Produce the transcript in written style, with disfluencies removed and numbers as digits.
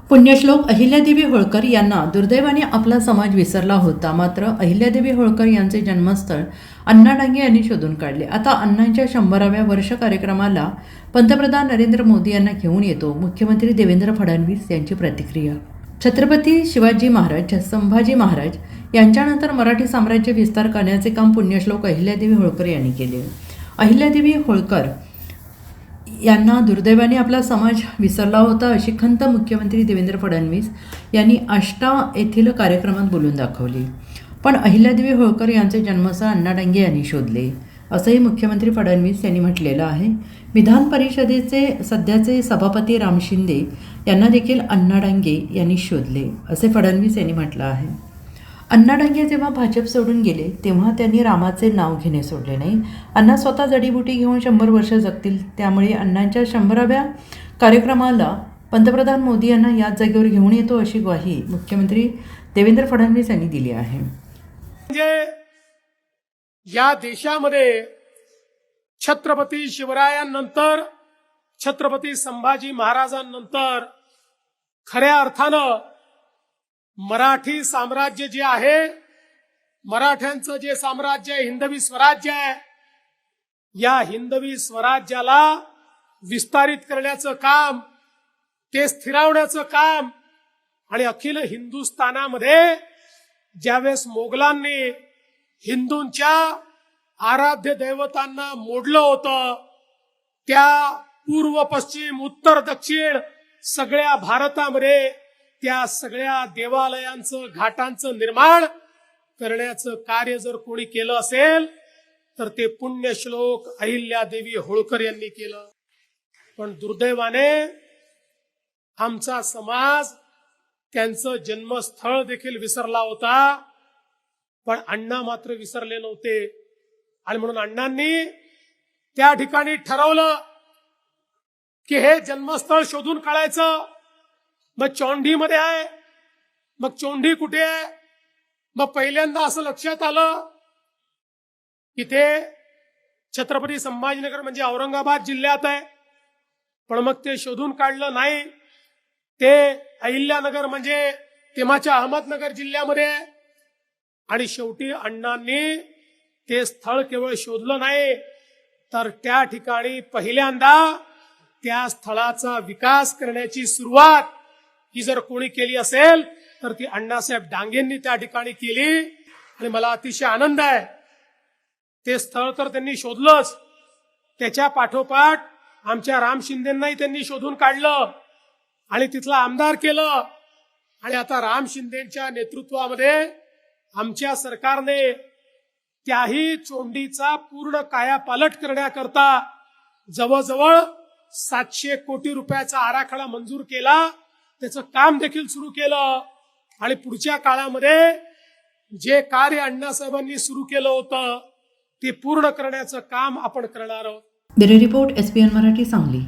पुण्यश्लोक अहिल्यादेवी होळकर यांना दुर्दैवाने आपला समाज विसरला होता. मात्र अहिल्यादेवी होळकर यांचे जन्मस्थळ अण्णा डांगे यांनी शोधून काढले. आता अण्णांच्या 100व्या वर्ष कार्यक्रमाला पंतप्रधान नरेंद्र मोदी यांना घेऊन येतो मुख्यमंत्री देवेंद्र फडणवीस यांची प्रतिक्रिया. छत्रपती शिवाजी महाराज संभाजी महाराज यांच्यानंतर मराठी साम्राज्य विस्तार करण्याचे काम पुण्यश्लोक अहिल्यादेवी होळकर यांनी केले. अहिल्यादेवी होळकर यांना दुर्दैवाने आपला समाज विसरला होता अशी खंत मुख्यमंत्री देवेंद्र फडणवीस यांनी आष्टा येथील कार्यक्रमात बोलून दाखवली. पण अहिल्यादेवी होळकर यांचे जन्मस्थळ अण्णा डांगे यांनी शोधले असंही मुख्यमंत्री फडणवीस यांनी म्हटलेलं आहे. विधान परिषदेचे सध्याचे सभापती राम शिंदे यांना देखील अण्णा डांगे यांनी शोधले असे फडणवीस यांनी म्हटलं आहे. अण्णा डांगे जेव्हा भाजप सोडून गेले तेव्हा त्यांनी रामाचे नाव घेणे सोडले नाही. अण्णा स्वतः जडीबुटी घेऊन 100 वर्ष जगतील. त्यामुळे अण्णांच्या 100व्या कार्यक्रमाला पंतप्रधान मोदी यांना याच जागेवर घेऊन येतो अशी ग्वाही मुख्यमंत्री देवेंद्र फडणवीस यांनी दिली आहे. म्हणजे या देशामध्ये छत्रपती शिवरायांनंतर छत्रपती संभाजी महाराजांनंतर खऱ्या अर्थानं मराठी साम्राज्य जे आहे, मराठ्यांचं जे साम्राज्य आहे, हिंदवी स्वराज्य आहे, या हिंदवी स्वराज्याला विस्तारित करण्याचं काम, ते स्थिरावण्याचं काम आणि अखिल हिंदुस्थानामध्ये ज्यावेळेस मोगलांनी हिंदूंच्या आराध्य दैवतांना मोडलं होतं, त्या पूर्व पश्चिम उत्तर दक्षिण सगळ्या भारतामध्ये त्या सगळ्या देवालयांचं घाटांचं निर्माण करण्याचं कार्य जर कोणी केलं असेल तर ते पुण्यश्लोक अहिल्यादेवी होळकर यांनी केलं. पण दुर्दैवाने आमचा समाज त्यांचं जन्मस्थळ देखील विसरला होता. पण अण्णा मात्र विसरले नव्हते आणि म्हणून अण्णांनी त्या ठिकाणी ठरवलं की हे जन्मस्थळ शोधून काढायचं. मग चौंडीमध्ये आहे, मग चौंडी कुठे आहे? मग पहिल्यांदा असं लक्षात आलं की ते छत्रपती संभाजीनगर म्हणजे औरंगाबाद जिल्ह्यात आहे. पण मग ते शोधून काढलं नाही, ते अहिल्यानगर म्हणजे तेव्हाच्या अहमदनगर जिल्ह्यामध्ये आहे. आणि शेवटी अण्णांनी ते स्थळ केवळ शोधलं नाही तर त्या ठिकाणी पहिल्यांदा त्या स्थळाचा विकास करण्याची सुरुवात ही जर कोणी केली असेल तर ती अण्णासाहेब डांगेंनी त्या ठिकाणी केली. आणि मला अतिशय आनंद आहे, ते स्थळ तर त्यांनी शोधलंच, त्याच्या पाठोपाठ आमच्या राम शिंदेंनाही त्यांनी शोधून काढलं आणि तिथला आमदार केलं. आणि आता राम शिंदेंच्या नेतृत्वामध्ये आमच्या सरकारने त्याही चोंडीचा पूर्ण कायापालट करण्याकरता जवळजवळ 700 कोटी रुपयाचा आराखडा मंजूर केला. त्याचं काम देखील सुरू केलं आणि पुढच्या काळामध्ये जे कार्य अण्णासाहेबांनी सुरू केलं होतं ते पूर्ण करण्याचं काम आपण करणार आहोत. Bureau report SBN Marathi Sangli.